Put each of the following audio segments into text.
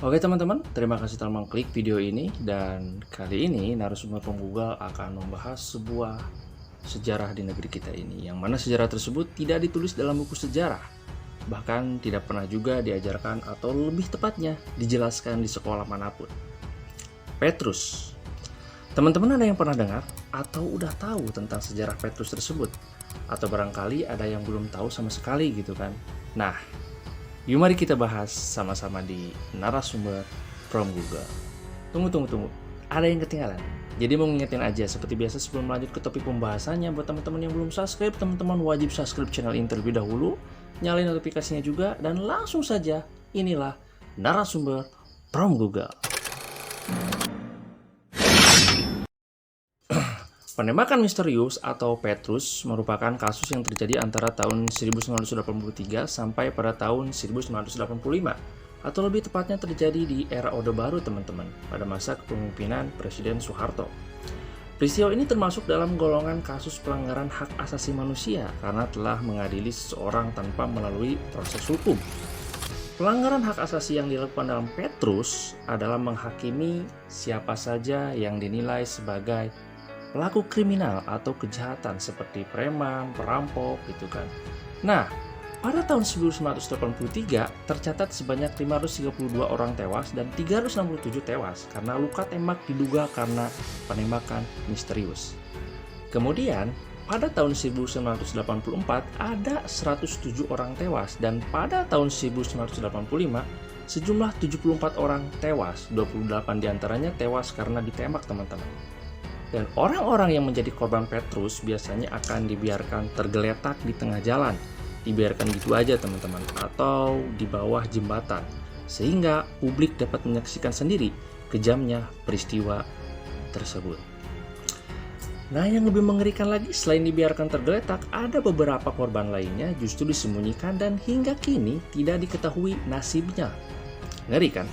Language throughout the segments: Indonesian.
Oke teman-teman, terima kasih telah mengklik video ini dan kali ini narasumber Google akan membahas sebuah sejarah di negeri kita ini yang mana sejarah tersebut tidak ditulis dalam buku sejarah, bahkan tidak pernah juga diajarkan atau lebih tepatnya dijelaskan di sekolah manapun. Petrus. Teman-teman ada yang pernah dengar atau udah tahu tentang sejarah Petrus tersebut? Atau barangkali ada yang belum tahu sama sekali gitu kan? Nah, yuk mari kita bahas sama-sama di narasumber from Google. Tunggu. Ada yang ketinggalan. Jadi mau ngingetin aja, seperti biasa sebelum lanjut ke topik pembahasannya, buat teman-teman yang belum subscribe, teman-teman wajib subscribe channel ini terlebih dahulu, nyalain notifikasinya juga, dan langsung saja, inilah narasumber from Google. Penembakan misterius atau Petrus merupakan kasus yang terjadi antara tahun 1983 sampai pada tahun 1985, atau lebih tepatnya terjadi di era Orde Baru teman-teman, pada masa kepemimpinan Presiden Soeharto. Peristiwa ini termasuk dalam golongan kasus pelanggaran hak asasi manusia karena telah mengadili seseorang tanpa melalui proses hukum. Pelanggaran hak asasi yang dilakukan dalam Petrus adalah menghakimi siapa saja yang dinilai sebagai pelaku kriminal atau kejahatan seperti preman, perampok gitu kan. Nah, pada tahun 1983 tercatat sebanyak 532 orang tewas dan 367 tewas karena luka tembak diduga karena penembakan misterius. Kemudian, pada tahun 1984 ada 107 orang tewas dan pada tahun 1985 sejumlah 74 orang tewas, 28 diantaranya tewas karena ditembak teman-teman. Dan orang-orang yang menjadi korban Petrus biasanya akan dibiarkan tergeletak di tengah jalan, dibiarkan gitu aja teman-teman, atau di bawah jembatan, sehingga publik dapat menyaksikan sendiri kejamnya peristiwa tersebut. Nah, yang lebih mengerikan lagi, selain dibiarkan tergeletak, ada beberapa korban lainnya justru disembunyikan dan hingga kini tidak diketahui nasibnya. Ngeri kan?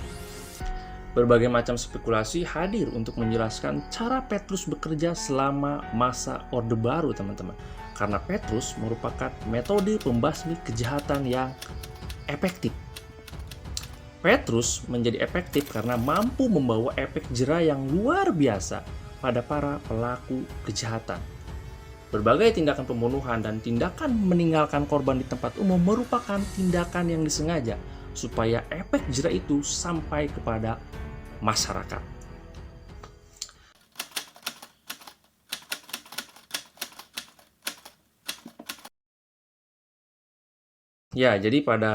Berbagai macam spekulasi hadir untuk menjelaskan cara Petrus bekerja selama masa Orde Baru teman-teman. Karena Petrus merupakan metode pembasmi kejahatan yang efektif. Petrus menjadi efektif karena mampu membawa efek jera yang luar biasa pada para pelaku kejahatan. Berbagai tindakan pembunuhan dan tindakan meninggalkan korban di tempat umum merupakan tindakan yang disengaja supaya efek jera itu sampai kepada masyarakat. Ya, jadi pada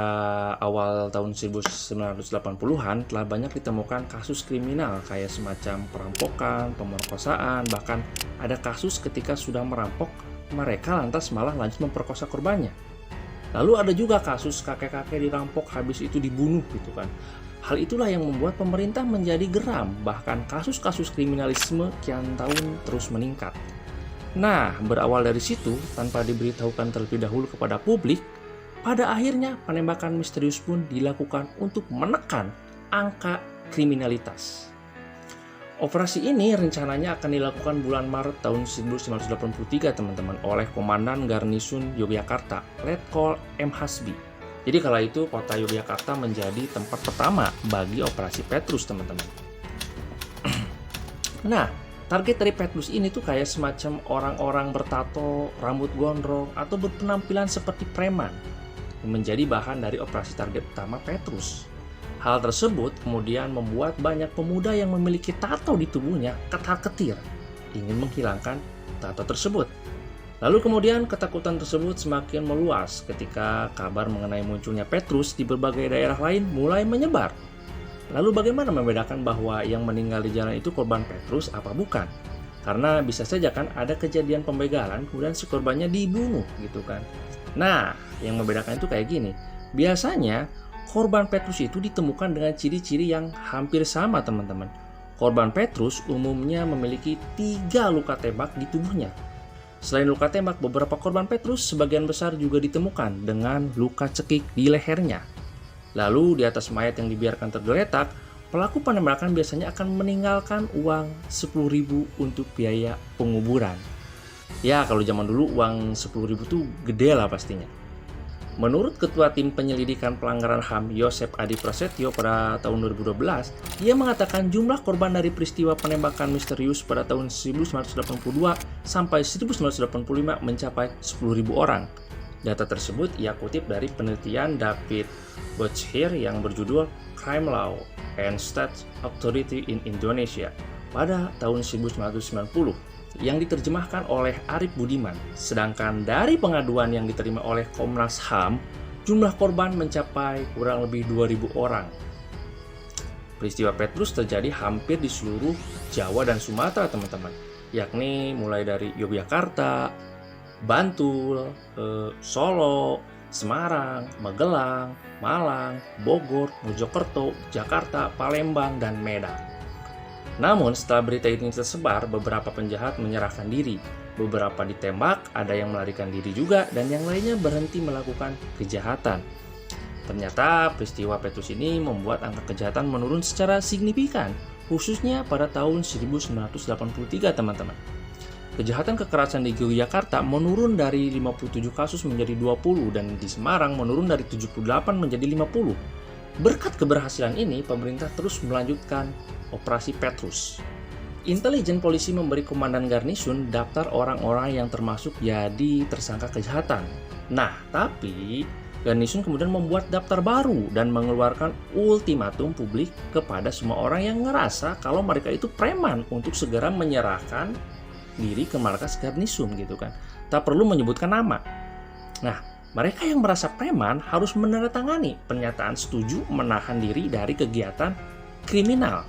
awal tahun 1980-an telah banyak ditemukan kasus kriminal kayak semacam perampokan, pemerkosaan, bahkan ada kasus ketika sudah merampok, mereka lantas malah lanjut memperkosa korbannya. Lalu ada juga kasus kakek-kakek dirampok habis itu dibunuh gitu kan. Hal itulah yang membuat pemerintah menjadi geram, bahkan kasus-kasus kriminalisme kian tahun terus meningkat. Nah, berawal dari situ, tanpa diberitahukan terlebih dahulu kepada publik, pada akhirnya penembakan misterius pun dilakukan untuk menekan angka kriminalitas. Operasi ini rencananya akan dilakukan bulan Maret tahun 1983 teman-teman oleh Komandan Garnisun Yogyakarta, Letkol M. Hasbi. Jadi kala itu kota Yogyakarta menjadi tempat pertama bagi operasi Petrus teman-teman. Nah, target dari Petrus ini tuh kayak semacam orang-orang bertato, rambut gondrong, atau berpenampilan seperti preman yang menjadi bahan dari operasi target utama Petrus. Hal tersebut kemudian membuat banyak pemuda yang memiliki tato di tubuhnya ketar-ketir, ingin menghilangkan tato tersebut. Lalu kemudian ketakutan tersebut semakin meluas ketika kabar mengenai munculnya Petrus di berbagai daerah lain mulai menyebar. Lalu bagaimana membedakan bahwa yang meninggal di jalan itu korban Petrus apa bukan? Karena bisa saja kan ada kejadian pembegalan kemudian si korbannya dibunuh gitu kan. Nah, yang membedakan itu kayak gini. Biasanya korban Petrus itu ditemukan dengan ciri-ciri yang hampir sama teman-teman. Korban Petrus umumnya memiliki 3 luka tembak di tubuhnya. Selain luka tembak, beberapa korban Petrus sebagian besar juga ditemukan dengan luka cekik di lehernya. Lalu di atas mayat yang dibiarkan tergeletak, pelaku penembakan biasanya akan meninggalkan uang 10.000 untuk biaya penguburan. Ya, kalau zaman dulu uang 10.000 tuh gede lah pastinya. Menurut Ketua Tim Penyelidikan Pelanggaran HAM Yosep Adi Prasetyo pada tahun 2012, ia mengatakan jumlah korban dari peristiwa penembakan misterius pada tahun 1982 sampai 1985 mencapai 10.000 orang. Data tersebut ia kutip dari penelitian David Botchir yang berjudul Crime Law and State Authority in Indonesia pada tahun 1990 yang diterjemahkan oleh Arif Budiman. Sedangkan dari pengaduan yang diterima oleh Komnas HAM, jumlah korban mencapai kurang lebih 2.000 orang. Peristiwa Petrus terjadi hampir di seluruh Jawa dan Sumatera, teman-teman, yakni mulai dari Yogyakarta, Bantul, Solo, Semarang, Magelang, Malang, Bogor, Mojokerto, Jakarta, Palembang, dan Medan. Namun setelah berita ini tersebar, beberapa penjahat menyerahkan diri. Beberapa ditembak, ada yang melarikan diri juga, dan yang lainnya berhenti melakukan kejahatan. Ternyata peristiwa Petrus ini membuat angka kejahatan menurun secara signifikan, khususnya pada tahun 1983, teman-teman. Kejahatan kekerasan di Yogyakarta menurun dari 57 kasus menjadi 20, dan di Semarang menurun dari 78 menjadi 50. Berkat keberhasilan ini, pemerintah terus melanjutkan Operasi Petrus. Intelijen polisi memberi komandan garnisun daftar orang-orang yang termasuk jadi tersangka kejahatan. Nah, tapi garnisun kemudian membuat daftar baru dan mengeluarkan ultimatum publik kepada semua orang yang ngerasa kalau mereka itu preman untuk segera menyerahkan diri ke markas garnisun gitu kan. Tak perlu menyebutkan nama. Nah, mereka yang merasa preman harus menandatangani pernyataan setuju menahan diri dari kegiatan kriminal.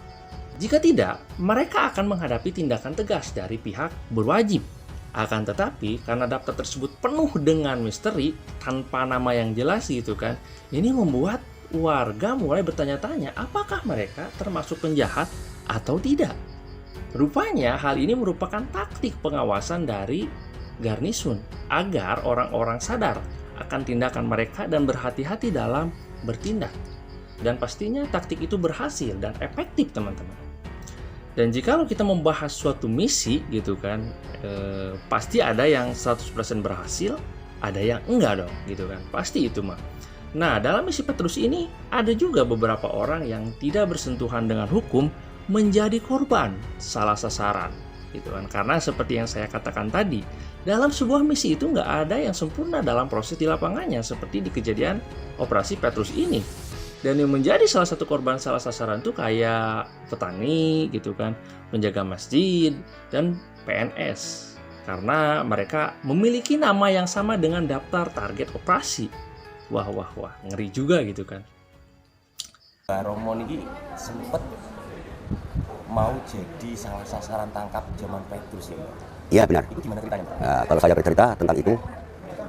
Jika tidak, mereka akan menghadapi tindakan tegas dari pihak berwajib. Akan tetapi, karena daftar tersebut penuh dengan misteri tanpa nama yang jelas gitu kan, ini membuat warga mulai bertanya-tanya apakah mereka termasuk penjahat atau tidak. Rupanya hal ini merupakan taktik pengawasan dari garnisun agar orang-orang sadar akan tindakan mereka dan berhati-hati dalam bertindak. Dan pastinya taktik itu berhasil dan efektif, teman-teman. Dan jika kita membahas suatu misi gitu kan, pasti ada yang 100% berhasil, ada yang enggak dong gitu kan. Pasti itu mah. Nah, dalam misi Petrus ini ada juga beberapa orang yang tidak bersentuhan dengan hukum menjadi korban salah sasaran gitu kan. Karena seperti yang saya katakan tadi, dalam sebuah misi itu nggak ada yang sempurna dalam proses di lapangannya seperti di kejadian Operasi Petrus ini. Dan yang menjadi salah satu korban salah sasaran itu kayak petani gitu kan, penjaga masjid, dan PNS. Karena mereka memiliki nama yang sama dengan daftar target operasi. Wah, ngeri juga gitu kan. Romo ini sempet mau jadi salah sasaran tangkap zaman Petrus ya, Pak? Iya benar. Itu gimana ceritanya, Pak? Kalau saya bercerita tentang itu,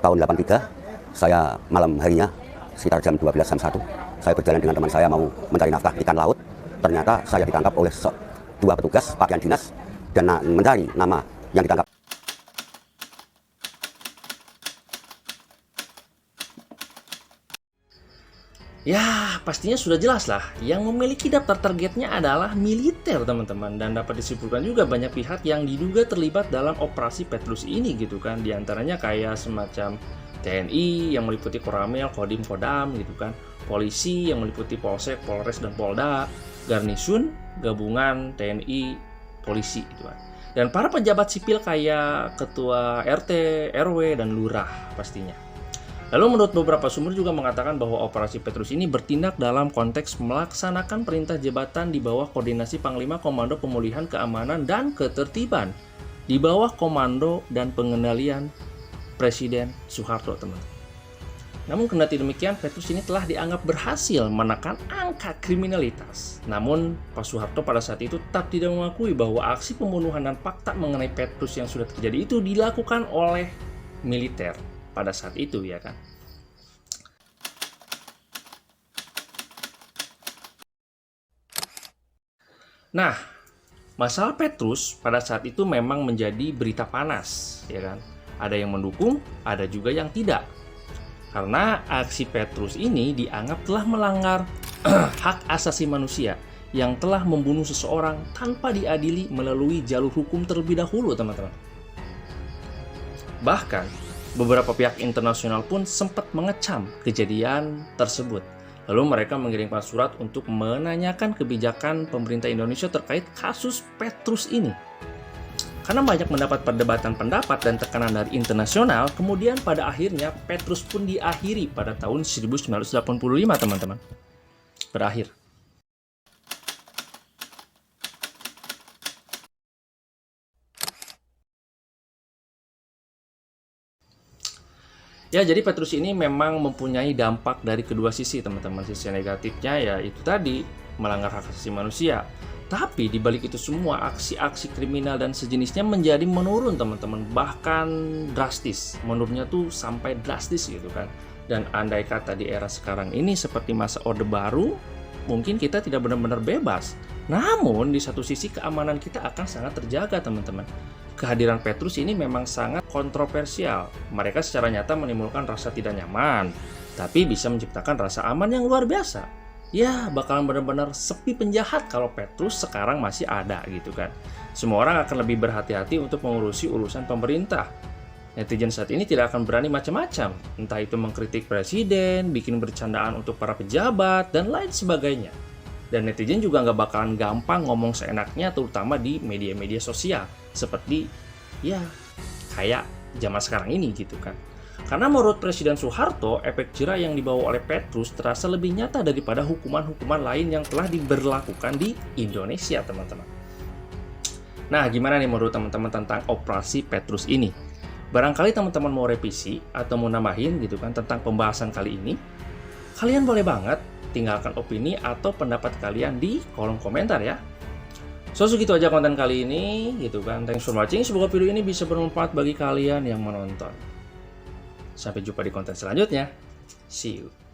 tahun 83, saya malam harinya sekitar jam 12 jam 1, saya berjalan dengan teman saya mau mencari nafkah ikan laut. Ternyata saya ditangkap oleh dua petugas pakaian dinas dan mencari nama yang ditangkap. Ya, pastinya sudah jelas lah. Yang memiliki daftar targetnya adalah militer, teman-teman. Dan dapat disimpulkan juga banyak pihak yang diduga terlibat dalam operasi Petrus ini gitu kan. Di antaranya kayak semacam TNI yang meliputi Koramil, Kodim, Kodam gitu kan. Polisi yang meliputi Polsek, Polres, dan Polda. Garnisun, gabungan TNI, polisi gitu kan. Dan para pejabat sipil kayak ketua RT, RW, dan lurah pastinya. Lalu menurut beberapa sumber juga mengatakan bahwa Operasi Petrus ini bertindak dalam konteks melaksanakan perintah jabatan di bawah koordinasi Panglima Komando Pemulihan Keamanan dan Ketertiban di bawah komando dan pengendalian Presiden Soeharto, teman-teman. Namun kendati demikian, Petrus ini telah dianggap berhasil menekan angka kriminalitas. Namun, Pak Soeharto pada saat itu tetap tidak mengakui bahwa aksi pembunuhan dan fakta mengenai Petrus yang sudah terjadi itu dilakukan oleh militer pada saat itu, ya kan. Nah, masalah Petrus pada saat itu memang menjadi berita panas, ya kan. Ada yang mendukung, ada juga yang tidak. Karena aksi Petrus ini dianggap telah melanggar hak asasi manusia yang telah membunuh seseorang tanpa diadili melalui jalur hukum terlebih dahulu, teman-teman. Bahkan, Beberapa pihak internasional pun sempat mengecam kejadian tersebut. Lalu mereka mengirimkan surat untuk menanyakan kebijakan pemerintah Indonesia terkait kasus Petrus ini. Karena banyak mendapat perdebatan pendapat dan tekanan dari internasional, kemudian pada akhirnya Petrus pun diakhiri pada tahun 1985, teman-teman. Berakhir. Ya, jadi Petrus ini memang mempunyai dampak dari kedua sisi, teman-teman. Sisi negatifnya ya itu tadi, melanggar hak asasi manusia. Tapi di balik itu semua, aksi-aksi kriminal dan sejenisnya menjadi menurun, teman-teman. Bahkan drastis. Menurunnya tuh sampai drastis gitu kan. Dan andai kata di era sekarang ini seperti masa Orde Baru, mungkin kita tidak benar-benar bebas. Namun di satu sisi keamanan kita akan sangat terjaga, teman-teman. Kehadiran Petrus ini memang sangat kontroversial. Mereka secara nyata menimbulkan rasa tidak nyaman, tapi bisa menciptakan rasa aman yang luar biasa. Ya, bakalan benar-benar sepi penjahat kalau Petrus sekarang masih ada gitu kan. Semua orang akan lebih berhati-hati untuk mengurusi urusan pemerintah. Netizen saat ini tidak akan berani macam-macam, entah itu mengkritik presiden, bikin bercandaan untuk para pejabat, dan lain sebagainya. Dan netizen juga nggak bakalan gampang ngomong seenaknya, terutama di media-media sosial. Seperti, ya, kayak zaman sekarang ini gitu kan. Karena menurut Presiden Soeharto, efek jera yang dibawa oleh Petrus terasa lebih nyata daripada hukuman-hukuman lain yang telah diberlakukan di Indonesia, teman-teman. Nah, gimana nih menurut teman-teman tentang operasi Petrus ini? Barangkali teman-teman mau revisi atau mau nambahin gitu kan tentang pembahasan kali ini, kalian boleh banget tinggalkan opini atau pendapat kalian di kolom komentar ya. So, segitu aja konten kali ini gitu kan. Thanks for watching. Semoga video ini bisa bermanfaat bagi kalian yang menonton. Sampai jumpa di konten selanjutnya. See you.